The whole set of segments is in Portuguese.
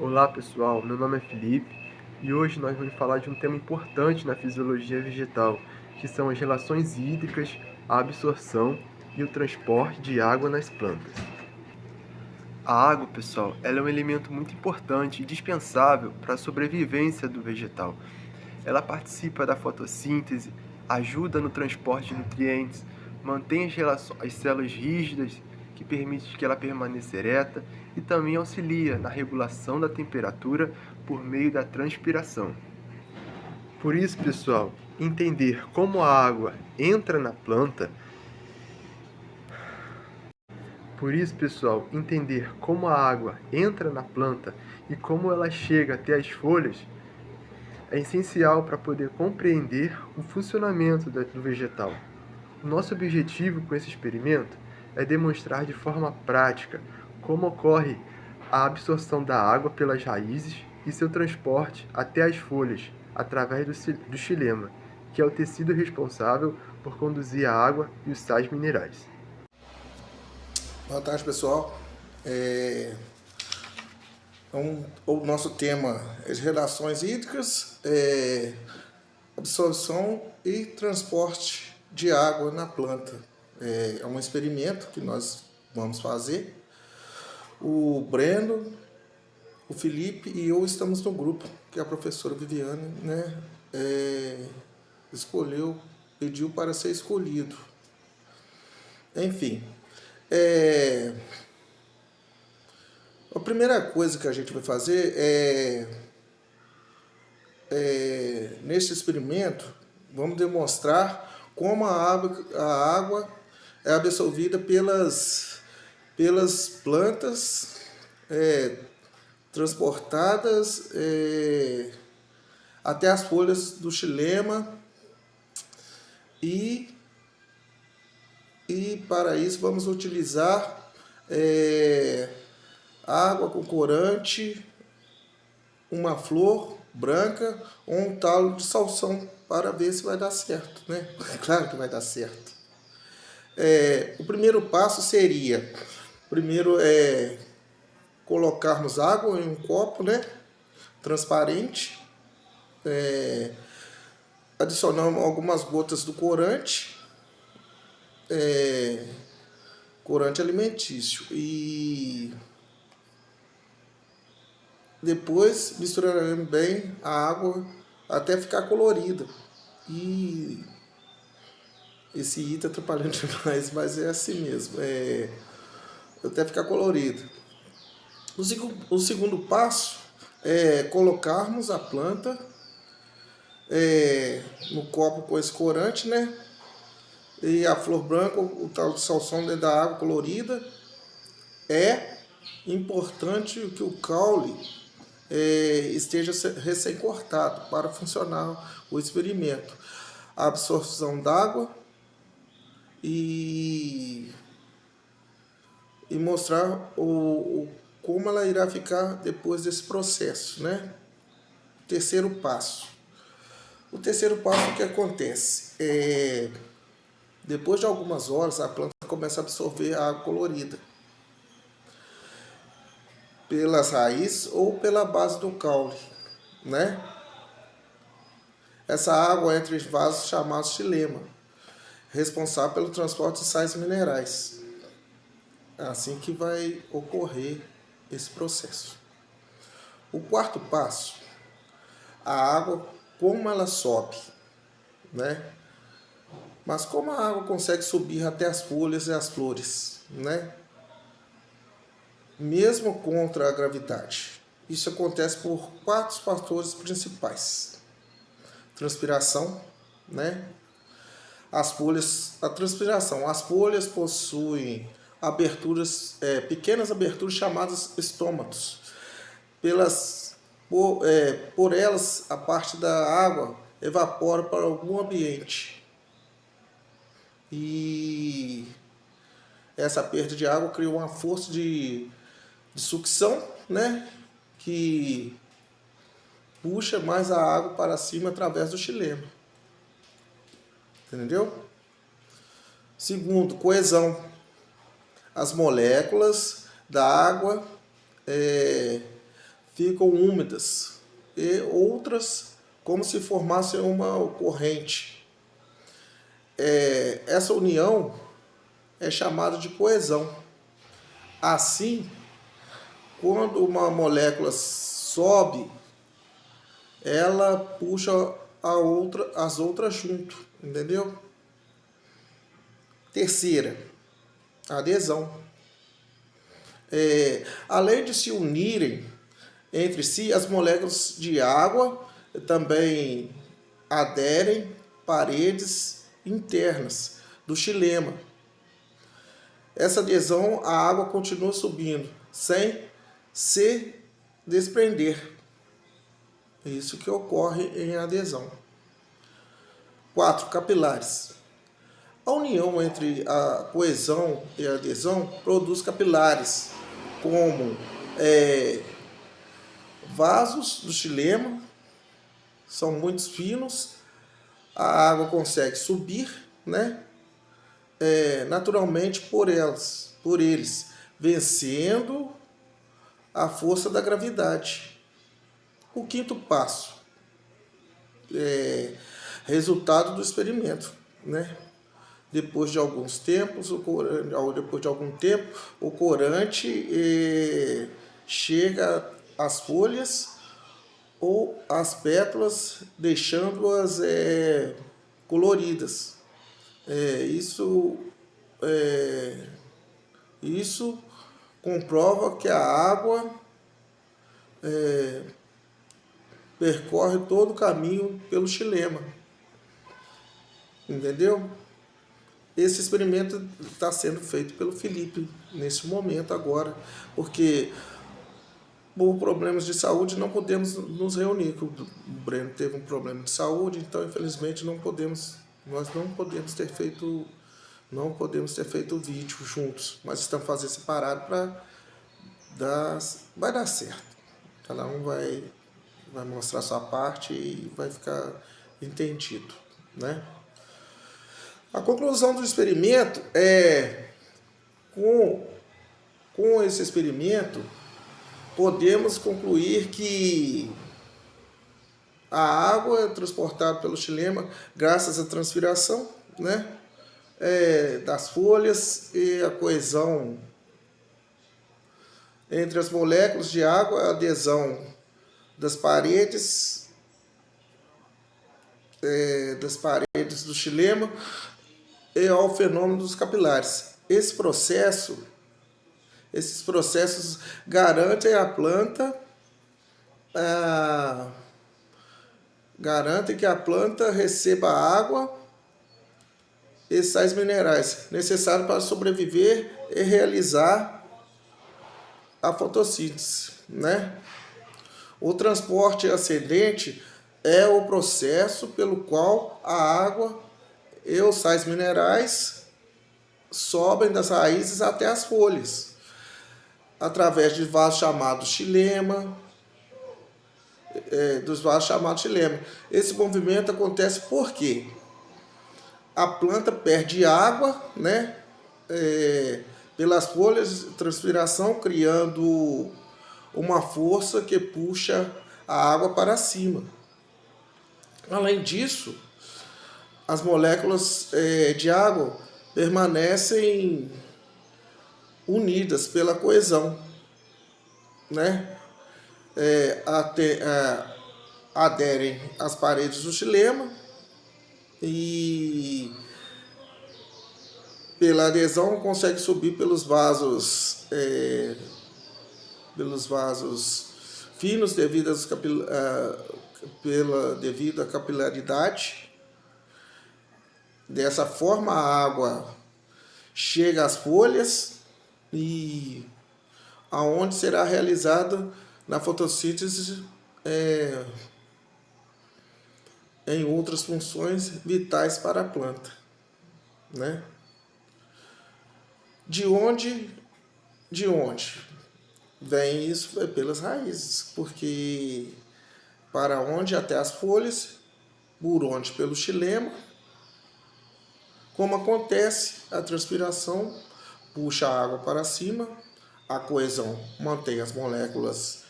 Olá pessoal, meu nome é Felipe e hoje nós vamos falar de um tema importante na fisiologia vegetal, que são as relações hídricas, a absorção e o transporte de água nas plantas. A água, pessoal, ela é um elemento muito importante e dispensável para a sobrevivência do vegetal. Ela participa da fotossíntese, ajuda no transporte de nutrientes, mantém as células rígidas, que permite que ela permaneça ereta, e também auxilia na regulação da temperatura por meio da transpiração. Por isso, pessoal, entender como a água entra na planta Por isso, pessoal, entender como a água entra na planta e como ela chega até as folhas é essencial para poder compreender o funcionamento do vegetal. O nosso objetivo com esse experimento é demonstrar de forma prática como ocorre a absorção da água pelas raízes e seu transporte até as folhas através do xilema, que é o tecido responsável por conduzir a água e os sais minerais. Boa tarde, pessoal. O nosso tema é as relações hídricas, absorção e transporte de água na planta. É um experimento que nós vamos fazer. O Breno, o Felipe e eu estamos no grupo, que a professora Viviane, né, pediu para ser escolhido. Enfim, a primeira coisa que a gente vai fazer neste experimento, vamos demonstrar como a água é absorvida pelas plantas, transportadas até as folhas do xilema e para isso vamos utilizar água com corante, uma flor branca ou um talo de salsão para ver se vai dar certo, né? Claro que vai dar certo. O primeiro passo seria, primeiro colocarmos água em um copo, né? Transparente, adicionamos algumas gotas do corante, corante alimentício, e depois misturaremos bem a água até ficar colorida. E esse I está atrapalhando demais, mas é assim mesmo, até ficar colorido. O segundo passo é colocarmos a planta no copo com esse corante, né? E a flor branca, o tal de salsão dentro da água colorida. É importante que o caule esteja recém-cortado para funcionar o experimento. A absorção d'água e mostrar como ela irá ficar depois desse processo, né? Terceiro passo. O terceiro passo, o que acontece? Depois de algumas horas, a planta começa a absorver a água colorida pelas raízes ou pela base do caule, né? Essa água entra em vasos chamados xilema, responsável pelo transporte de sais minerais. É assim que vai ocorrer esse processo. O quarto passo, a água, como ela sobe, né? Mas como a água consegue subir até as folhas e as flores, né? Mesmo contra a gravidade. Isso acontece por 4 fatores principais. Transpiração, né? A transpiração. As folhas possuem aberturas, pequenas aberturas chamadas estômatos. Por elas, a parte da água evapora para algum ambiente. E essa perda de água cria uma força de sucção, né? Que puxa mais a água para cima através do xilema. Entendeu? Segundo, coesão. As moléculas da água ficam úmidas e outras como se formasse uma corrente. Essa união é chamada de coesão. Assim, quando uma molécula sobe, ela puxa as outras junto, entendeu? Terceira, adesão. Além de se unirem entre si, as moléculas de água também aderem paredes internas do xilema. Essa adesão, a água continua subindo sem se desprender. É isso que ocorre em adesão. 4. Capilares. A união entre a coesão e a adesão produz capilares, como vasos do xilema, são muito finos, a água consegue subir, né? Naturalmente por eles, vencendo a força da gravidade. O quinto passo resultado do experimento, né? Depois de algum tempo, o corante chega às folhas ou às pétalas, deixando-as coloridas. Isso comprova que a água percorre todo o caminho pelo xilema. Entendeu? Esse experimento está sendo feito pelo Felipe nesse momento agora, porque por problemas de saúde não podemos nos reunir. O Breno teve um problema de saúde, então infelizmente nós não podemos ter feito o vídeo juntos, mas estamos fazendo separado vai dar certo. Cada um vai mostrar a sua parte e vai ficar entendido, né? A conclusão do experimento com esse experimento, podemos concluir que a água é transportada pelo xilema graças à transpiração, né? Das folhas e a coesão entre as moléculas de água, a adesão das paredes do xilema e ao fenômeno dos capilares. Esses processos garantem que a planta receba água e sais minerais necessários para sobreviver e realizar a fotossíntese, né? O transporte ascendente é o processo pelo qual a água e os sais minerais sobem das raízes até as folhas, através de vasos chamados xilema, Esse movimento acontece porque a planta perde água, né? Pelas folhas de transpiração, criando uma força que puxa a água para cima. Além disso, as moléculas de água permanecem unidas pela coesão, né? Aderem às paredes do xilema e pela adesão consegue subir pelos vasos finos devido à capilaridade. Dessa forma, a água chega às folhas e aonde será realizada na fotossíntese em outras funções vitais para a planta, né? De onde vem isso? Pelas raízes, porque para onde até as folhas, por onde pelo xilema. Como acontece, a transpiração puxa a água para cima, a coesão mantém as moléculas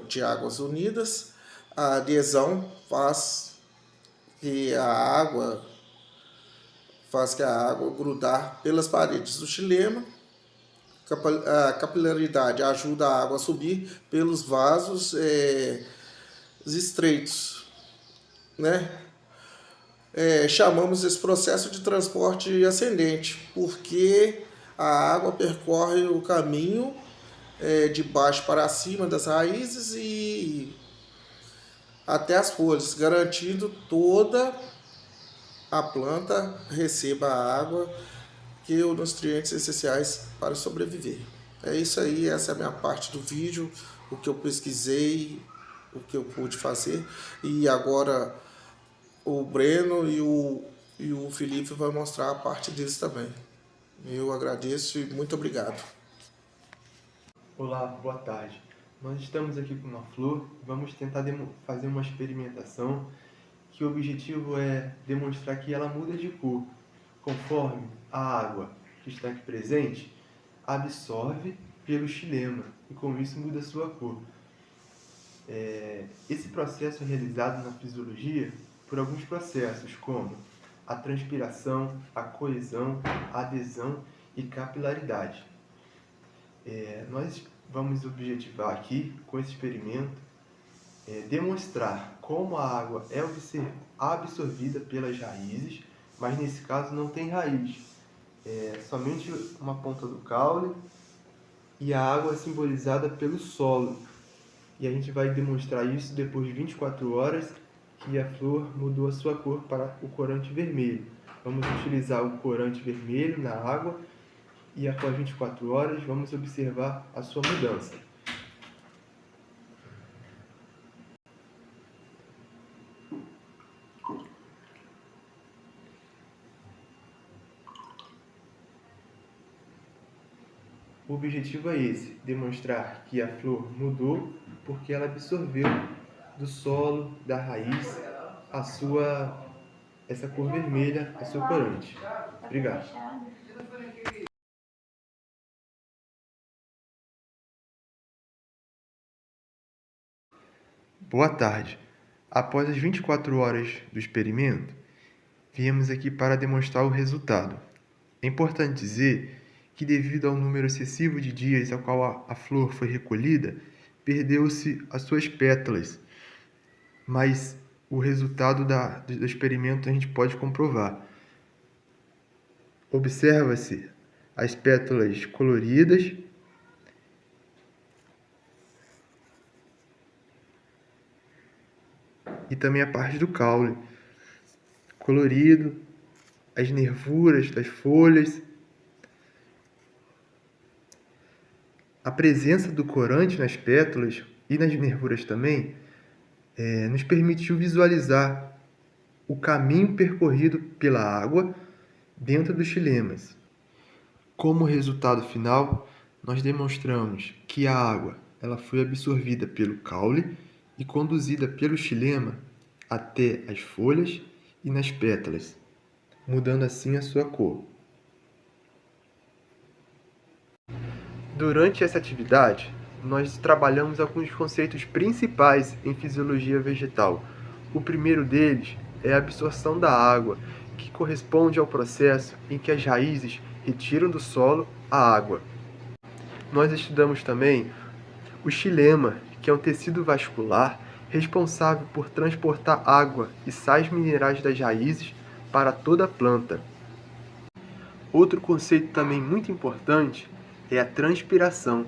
de águas unidas. A adesão faz que a água grudar pelas paredes do xilema. A capilaridade ajuda a água a subir pelos vasos estreitos, né? Chamamos esse processo de transporte ascendente, porque a água percorre o caminho de baixo para cima das raízes e até as folhas, garantindo toda a planta receba a água que os nutrientes essenciais para sobreviver. É isso aí, essa é a minha parte do vídeo, o que eu pesquisei, o que eu pude fazer, e agora o Breno e o Felipe vão mostrar a parte deles também. Eu agradeço e muito obrigado. Olá, boa tarde. Nós estamos aqui com uma flor, vamos tentar fazer uma experimentação que o objetivo é demonstrar que ela muda de cor, conforme a água que está aqui presente absorve pelo xilema e com isso muda a sua cor. Esse processo é realizado na fisiologia por alguns processos, como a transpiração, a coesão, a adesão e capilaridade. Nós vamos objetivar aqui, com esse experimento, demonstrar como a água é absorvida pelas raízes, mas nesse caso não tem raiz, somente uma ponta do caule, e a água é simbolizada pelo solo. E a gente vai demonstrar isso depois de 24 horas, que a flor mudou a sua cor para o corante vermelho. Vamos utilizar o corante vermelho na água e após 24 horas vamos observar a sua mudança. O objetivo é esse, demonstrar que a flor mudou porque ela absorveu do solo, da raiz, essa cor vermelha, a seu corante. Obrigado. Boa tarde. Após as 24 horas do experimento, viemos aqui para demonstrar o resultado. É importante dizer que, devido ao número excessivo de dias ao qual a flor foi recolhida, perdeu-se as suas pétalas, mas o resultado do experimento a gente pode comprovar. Observa-se as pétalas coloridas e também a parte do caule colorido, as nervuras das folhas. A presença do corante nas pétalas e nas nervuras também nos permitiu visualizar o caminho percorrido pela água dentro dos xilemas. Como resultado final, nós demonstramos que a água ela foi absorvida pelo caule e conduzida pelo xilema até as folhas e nas pétalas, mudando assim a sua cor. Durante essa atividade, nós trabalhamos alguns conceitos principais em fisiologia vegetal. O primeiro deles é a absorção da água, que corresponde ao processo em que as raízes retiram do solo a água. Nós estudamos também o xilema, que é um tecido vascular responsável por transportar água e sais minerais das raízes para toda a planta. Outro conceito também muito importante é a transpiração,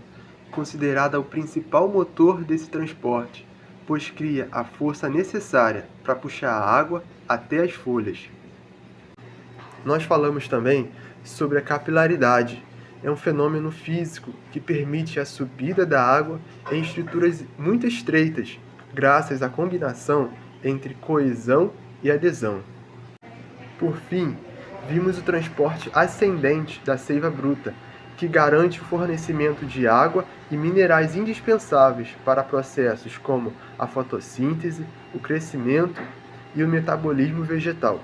considerada o principal motor desse transporte, pois cria a força necessária para puxar a água até as folhas. Nós falamos também sobre a capilaridade. É um fenômeno físico que permite a subida da água em estruturas muito estreitas, graças à combinação entre coesão e adesão. Por fim, vimos o transporte ascendente da seiva bruta, que garante o fornecimento de água e minerais indispensáveis para processos como a fotossíntese, o crescimento e o metabolismo vegetal.